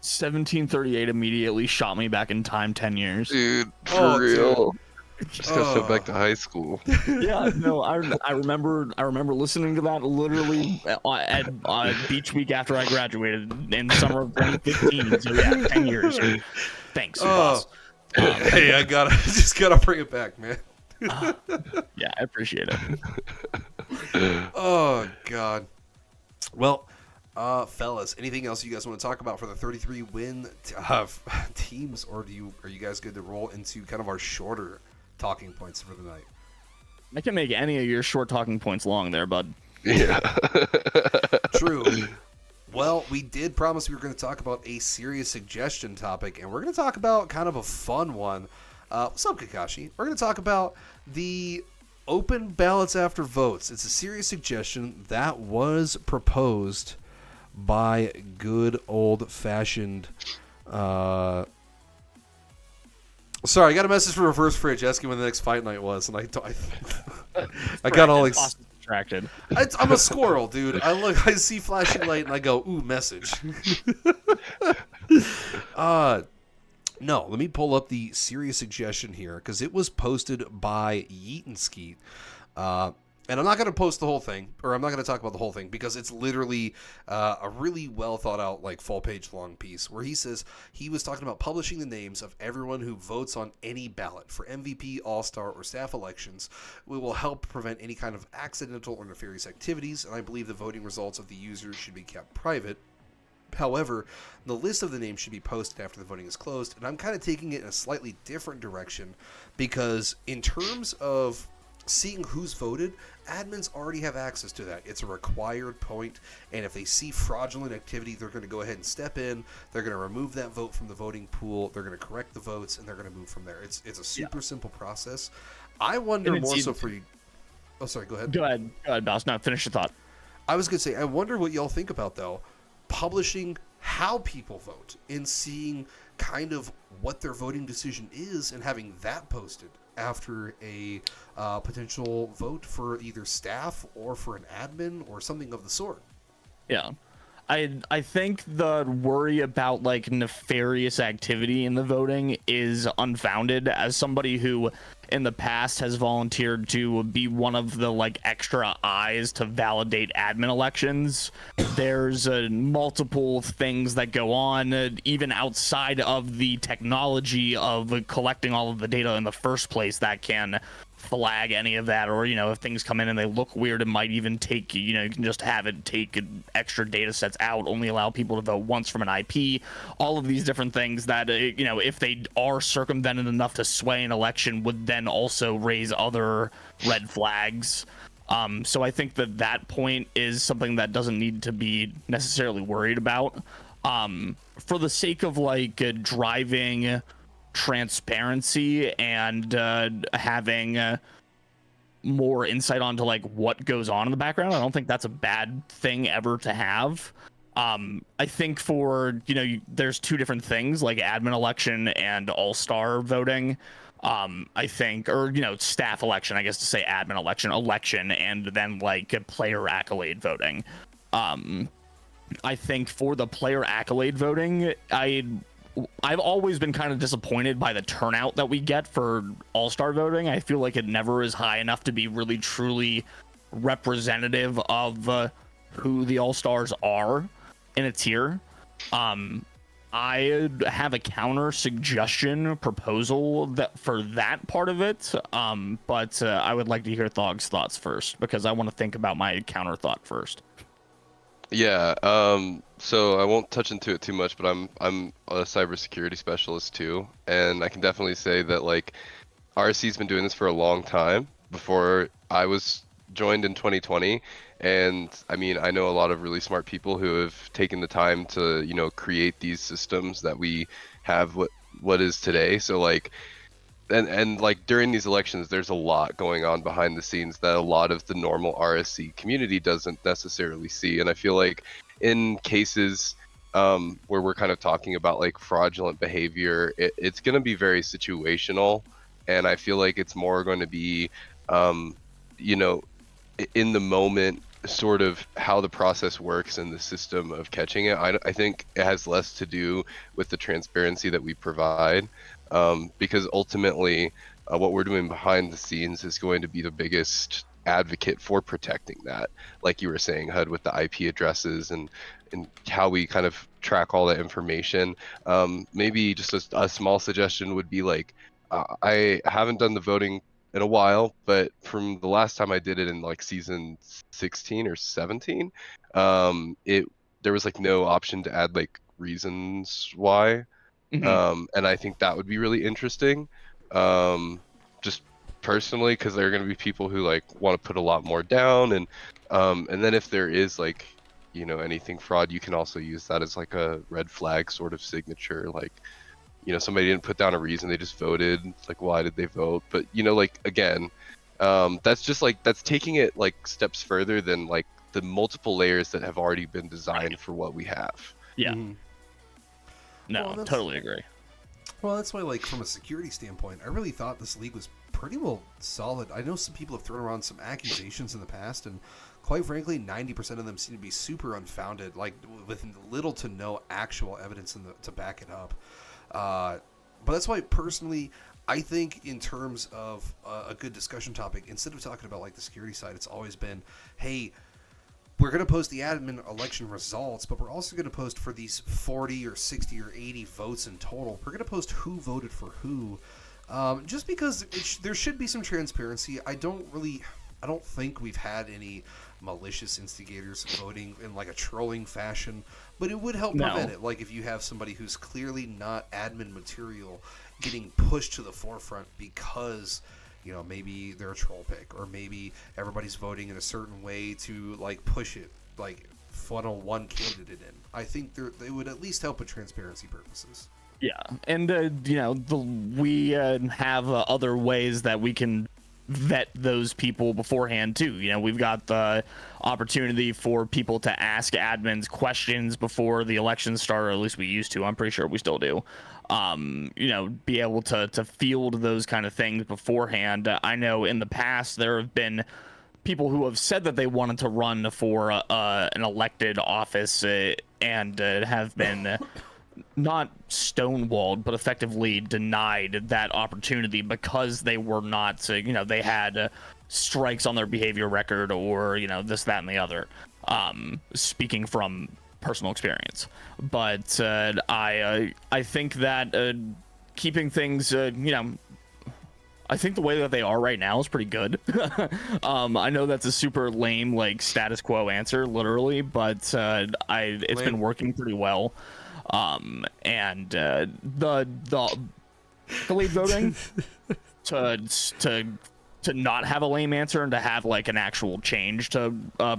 Speaker 3: 1738 immediately shot me back in time 10 years.
Speaker 2: Dude, for real. Dude. Just got sent back to high school.
Speaker 3: Yeah, no, I remember listening to that literally at Beach Week after I graduated in summer of 2015. So yeah, 10 years. Thanks, boss.
Speaker 1: Hey, I just gotta bring it back, man.
Speaker 3: Yeah, I appreciate it.
Speaker 1: Oh God. Well, fellas, anything else you guys want to talk about for the 33 win teams, or are you guys good to roll into kind of our shorter talking points for the night?
Speaker 3: I can make any of your short talking points long there, bud.
Speaker 2: Yeah.
Speaker 1: True. Well, we did promise we were going to talk about a serious suggestion topic, and we're going to talk about kind of a fun one. What's up, Kakashi? We're going to talk about the open ballots after votes. It's a serious suggestion that was proposed by good old-fashioned... Sorry, I got a message from Reverse Fridge asking when the next fight night was, and I got all
Speaker 3: distracted.
Speaker 1: I'm a squirrel, dude. I see flashing light, and I go, ooh, message. No, let me pull up the serious suggestion here, because it was posted by Yeet and Skeet. And I'm not going to post the whole thing, or I'm not going to talk about the whole thing, because it's literally a really well thought out, like, full page long piece where he says he was talking about publishing the names of everyone who votes on any ballot for MVP, All-Star, or staff elections. We will help prevent any kind of accidental or nefarious activities, and I believe the voting results of the users should be kept private. However, the list of the names should be posted after the voting is closed, and I'm kind of taking it in a slightly different direction, because in terms of seeing who's voted, admins already have access to that. It's a required point, and if they see fraudulent activity, they're going to go ahead and step in. They're going to remove that vote from the voting pool. They're going to correct the votes, and they're going to move from there. It's a super simple process. I wonder more so for you. Oh, sorry. Go ahead.
Speaker 3: Go ahead, Boss. No, finish your thought.
Speaker 1: I was going to say, I wonder what y'all think about, though, publishing how people vote and seeing kind of what their voting decision is and having that posted after a potential vote for either staff or for an admin or something of the sort.
Speaker 3: Yeah. I think the worry about like nefarious activity in the voting is unfounded. As somebody who in the past has volunteered to be one of the like extra eyes to validate admin elections, there's multiple things that go on even outside of the technology of collecting all of the data in the first place that can flag any of that, or if things come in and they look weird, it might even take you can just have it take extra data sets out, only allow people to vote once from an IP, all of these different things that if they are circumvented enough to sway an election would then also raise other red flags. So I think that point is something that doesn't need to be necessarily worried about. For the sake of like driving transparency and having more insight onto like what goes on in the background, I don't think that's a bad thing ever to have. I think for there's two different things, like admin election and all-star voting. I think, or staff election, I guess, to say admin election and then like a player accolade voting. I think for the player accolade voting, I've always been kind of disappointed by the turnout that we get for all-star voting. I feel like it never is high enough to be really truly representative of who the all-stars are in a tier. I have a counter suggestion proposal for that part of it, but I would like to hear Thog's thoughts first, because I want to think about my counter thought first.
Speaker 2: Yeah, so I won't touch into it too much, but I'm a cybersecurity specialist too, and I can definitely say that like RSC's been doing this for a long time before I was joined in 2020, and I mean I know a lot of really smart people who have taken the time to create these systems that we have what is today. So like and like during these elections there's a lot going on behind the scenes that a lot of the normal RSC community doesn't necessarily see, and I feel like in cases where we're kind of talking about like fraudulent behavior, it's going to be very situational, and I feel like it's more going to be in the moment sort of how the process works in the system of catching it. I think it has less to do with the transparency that we provide, because ultimately what we're doing behind the scenes is going to be the biggest advocate for protecting that, like you were saying, HUD, with the IP addresses and how we kind of track all that information. Maybe just a small suggestion would be like, I haven't done the voting in a while, but from the last time I did it in like season 16 or 17, there was like no option to add like reasons why. And I think that would be really interesting, just personally, because there are going to be people who like want to put a lot more down, and then if there is like anything fraud, you can also use that as like a red flag sort of signature, like somebody didn't put down a reason, they just voted, like why did they vote? But like again, that's just like, that's taking it like steps further than like the multiple layers that have already been designed for what we have.
Speaker 3: Yeah.
Speaker 1: Mm-hmm.
Speaker 3: No,
Speaker 1: Well,
Speaker 3: totally agree.
Speaker 1: Well, that's why, like, from a security standpoint, I really thought this league was pretty well solid. I know some people have thrown around some accusations in the past, and quite frankly, 90% of them seem to be super unfounded, like, with little to no actual evidence to back it up. But that's why, personally, I think in terms of a good discussion topic, instead of talking about, like, the security side, it's always been, hey, we're going to post the admin election results, but we're also going to post for these 40 or 60 or 80 votes in total. We're going to post who voted for who, just because there should be some transparency. I don't think we've had any malicious instigators voting in like a trolling fashion, but it would help prevent it. Like if you have somebody who's clearly not admin material getting pushed to the forefront because, you know, maybe they're a troll pick, or maybe everybody's voting in a certain way to like push it, like funnel one candidate in. I think they would at least help with transparency purposes.
Speaker 3: Yeah, and you know, we have other ways that we can vet those people beforehand too. You know, we've got the opportunity for people to ask admins questions before the elections start, or at least we used to. I'm pretty sure we still do. You know, be able to field those kind of things beforehand. I know in the past there have been people who have said that they wanted to run for an elected office and have been not stonewalled, but effectively denied that opportunity because they were not, you know, they had strikes on their behavior record, or, you know, this, that, and the other. Speaking from personal experience, but I think that keeping things, you know, I think the way that they are right now is pretty good. I know that's a super lame, like, status quo answer, literally, but it's been working pretty well. And the delayed voting to not have a lame answer and to have like an actual change to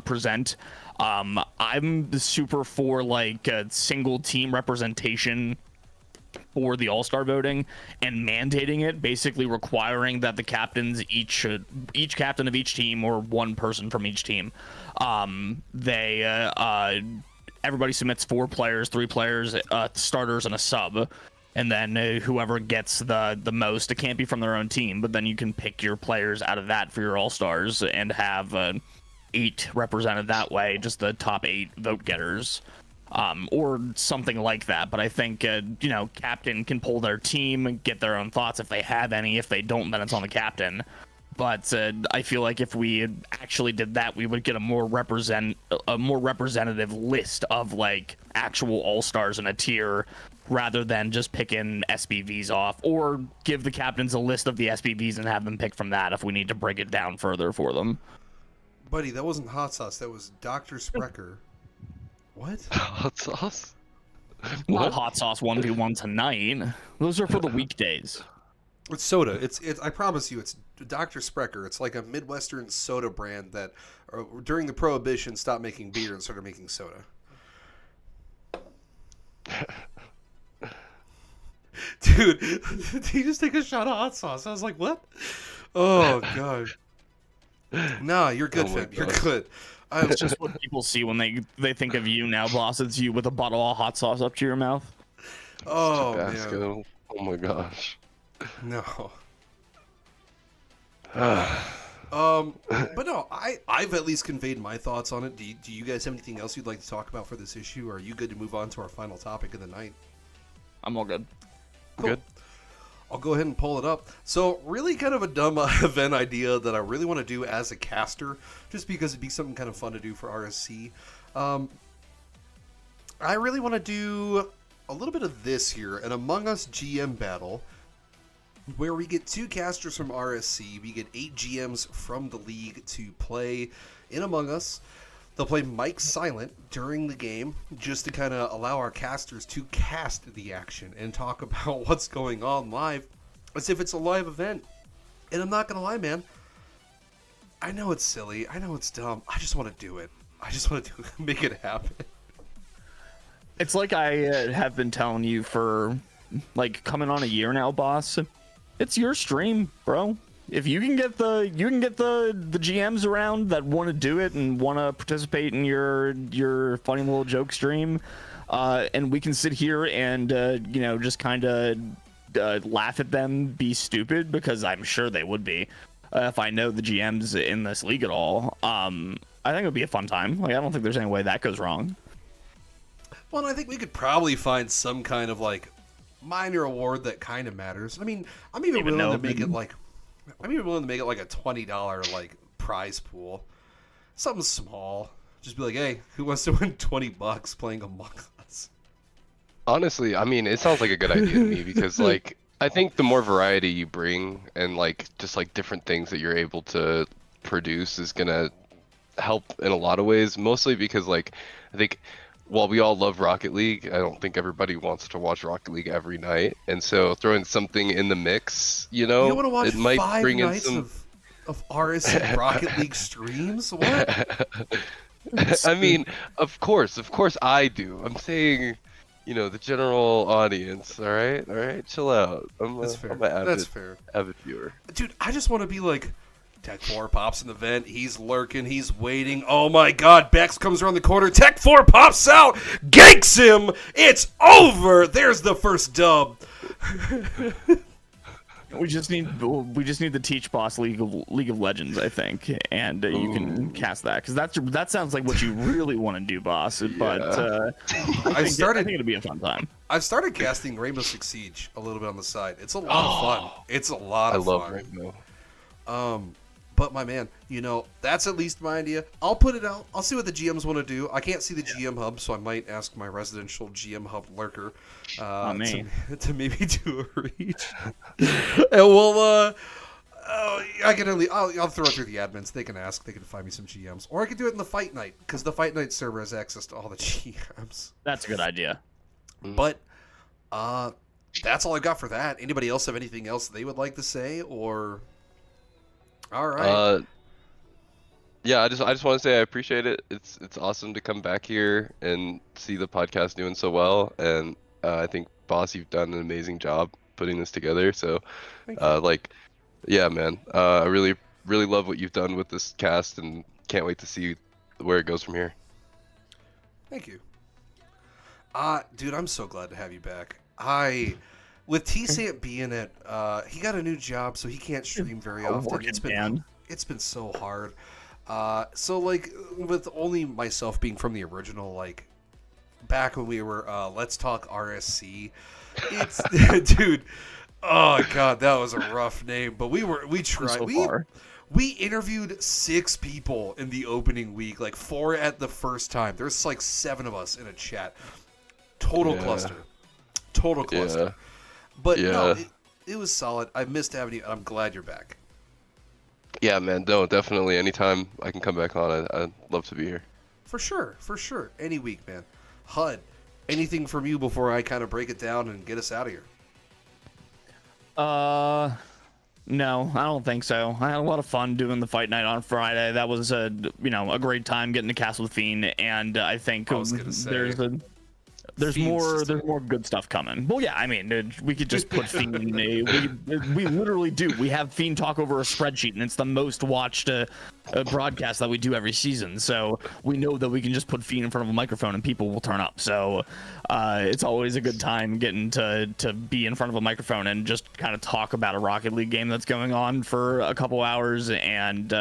Speaker 3: present. I'm super for like a single team representation for the all-star voting and mandating it, basically requiring that the captains, each captain of each team, or one person from each team, everybody submits 4 players, 3 players, starters, and a sub, and then whoever gets the most, it can't be from their own team, but then you can pick your players out of that for your all-stars and have 8 represented that way, just the top 8 vote getters, or something like that. But I think you know, captain can pull their team, get their own thoughts if they have any. If they don't, then it's on the captain. But I feel like if we actually did that, we would get a more representative list of like actual all-stars in a tier, rather than just picking SPVs off, or give the captains a list of the SPVs and have them pick from that if we need to break it down further for them.
Speaker 1: Buddy, that wasn't hot sauce. That was Dr. Sprecher. What?
Speaker 2: Hot sauce?
Speaker 3: Not hot sauce 1v1 tonight. Those are for the weekdays.
Speaker 1: It's soda. It's. I promise you, it's Dr. Sprecher. It's like a Midwestern soda brand that, during the Prohibition, stopped making beer and started making soda. Dude, did he just take a shot of hot sauce? I was like, what? Oh, God. No, you're good, Fib. You're good.
Speaker 3: It's just what people see when they think of you now, boss. It's you with a bottle of hot sauce up to your mouth.
Speaker 1: Oh,
Speaker 2: Tabasco.
Speaker 1: man.
Speaker 2: Oh, my gosh.
Speaker 1: No. But no, I've at least conveyed my thoughts on it. Do you guys have anything else you'd like to talk about for this issue, or are you good to move on to our final topic of the night?
Speaker 3: I'm all good.
Speaker 1: Cool. Good. I'll go ahead and pull it up. So, really kind of a dumb event idea that I really want to do as a caster, just because it'd be something kind of fun to do for RSC. I really want to do a little bit of this here, an Among Us GM battle, where we get 2 casters from RSC. We get 8 GMs from the league to play in Among Us. They'll play Mike Silent during the game, just to kind of allow our casters to cast the action and talk about what's going on live, as if it's a live event. And I'm not going to lie, man. I know it's silly. I know it's dumb. I just want to do it. I just want to make it happen.
Speaker 3: It's like I have been telling you for, like, coming on a year now, boss. It's your stream, bro. if you can get the GMs around that want to do it and want to participate in your funny little joke stream, and we can sit here and just kind of laugh at them be stupid, because I'm sure they would be if I know the GMs in this league at all. I think it would be a fun time. Like, I don't think there's any way that goes wrong.
Speaker 1: Well, I think we could probably find some kind of like minor award that kind of matters. I mean, I'm even willing to make it like a $20 like prize pool, something small. Just be like, hey, who wants to win $20 playing Among Us?
Speaker 2: Honestly, I mean, it sounds like a good idea to me, because like I think the more variety you bring and like just like different things that you're able to produce is gonna help in a lot of ways. Mostly because like I think while we all love Rocket League, I don't think everybody wants to watch Rocket League every night, and so throwing something in the mix,
Speaker 1: you don't want to watch
Speaker 2: it might
Speaker 1: 5
Speaker 2: bring in
Speaker 1: nights
Speaker 2: some
Speaker 1: of RSC Rocket League streams. What?
Speaker 2: I mean, of course I do. I'm saying, the general audience. All right, chill out.
Speaker 1: That's fair.
Speaker 2: I'm an
Speaker 1: That's fair.
Speaker 2: Avid viewer.
Speaker 1: Dude, I just want to be like, Tech 4 pops in the vent. He's lurking. He's waiting. Oh my God! Bex comes around the corner. Tech 4 pops out, ganks him. It's over. There's the first dub.
Speaker 3: We just need the Teach Boss League of Legends, I think, and you can cast that, because that sounds like what you really want to do, boss. But I think it'll be a fun time.
Speaker 1: I've started casting Rainbow Six Siege a little bit on the side. It's a lot of fun. It's a lot of fun.
Speaker 2: I love Rainbow.
Speaker 1: But my man, that's at least my idea. I'll put it out. I'll see what the GMs want to do. I can't see the GM hub, so I might ask my residential GM hub lurker to maybe do a reach. And we'll I'll throw it through the admins. They can ask. They can find me some GMs, or I could do it in the Fight Night, because the Fight Night server has access to all the GMs.
Speaker 3: That's a good idea.
Speaker 1: But that's all I got for that. Anybody else have anything else they would like to say, or? All right.
Speaker 2: Yeah, I just want to say I appreciate it. It's awesome to come back here and see the podcast doing so well, and I think, boss, you've done an amazing job putting this together. So, yeah, man, I really love what you've done with this cast, and can't wait to see where it goes from here.
Speaker 1: Thank you. Dude, I'm so glad to have you back. With T-Sant being it, he got a new job, so he can't stream very often. It's been so hard. So like with only myself being from the original, like back when we were Let's Talk RSC, it's dude. Oh God, that was a rough name, but we tried. We interviewed 6 people in the opening week, like 4 at the first time. There's like 7 of us in a chat. Total cluster.
Speaker 2: Yeah.
Speaker 1: But no, it was solid. I missed having you, and I'm glad you're back.
Speaker 2: Yeah, man. No, definitely. Anytime I can come back on, I'd love to be here.
Speaker 1: For sure. Any week, man. HUD, anything from you before I kind of break it down and get us out of here?
Speaker 3: No, I don't think so. I had a lot of fun doing the Fight Night on Friday. That was a great time getting to cast with Fiend, and I think there's more good stuff coming. Well, yeah, I mean, we could just put Fiend in we literally do. We have Fiend talk over a spreadsheet, and it's the most watched broadcast that we do every season. So we know that we can just put Fiend in front of a microphone and people will turn up. So it's always a good time getting to be in front of a microphone and just kind of talk about a Rocket League game that's going on for a couple hours, and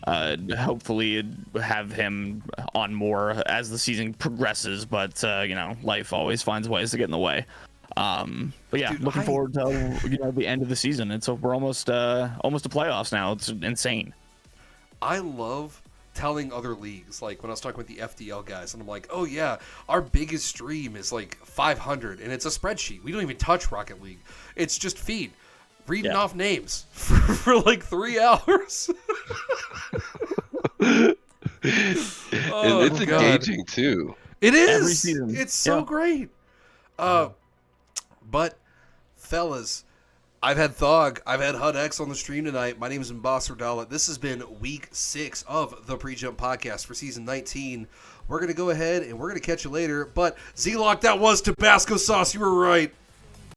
Speaker 3: hopefully have him on more as the season progresses, but life always finds ways to get in the way. But yeah, dude, looking forward to the end of the season. We're almost to playoffs now. It's insane.
Speaker 1: I love telling other leagues, like when I was talking with the FDL guys, and I'm like, oh yeah, our biggest stream is like 500, and it's a spreadsheet. We don't even touch Rocket League. It's just feed. Reading off names for like 3 hours.
Speaker 2: It's engaging too.
Speaker 1: It is.
Speaker 3: Every season.
Speaker 1: It's so great. But fellas, I've had Thog, I've had HUD X on the stream tonight. My name is Mbasser Dalit. This has been week 6 of the PreJump podcast for season 19. We're gonna go ahead and we're gonna catch you later. But Z-Lock, that was Tabasco sauce. You were right.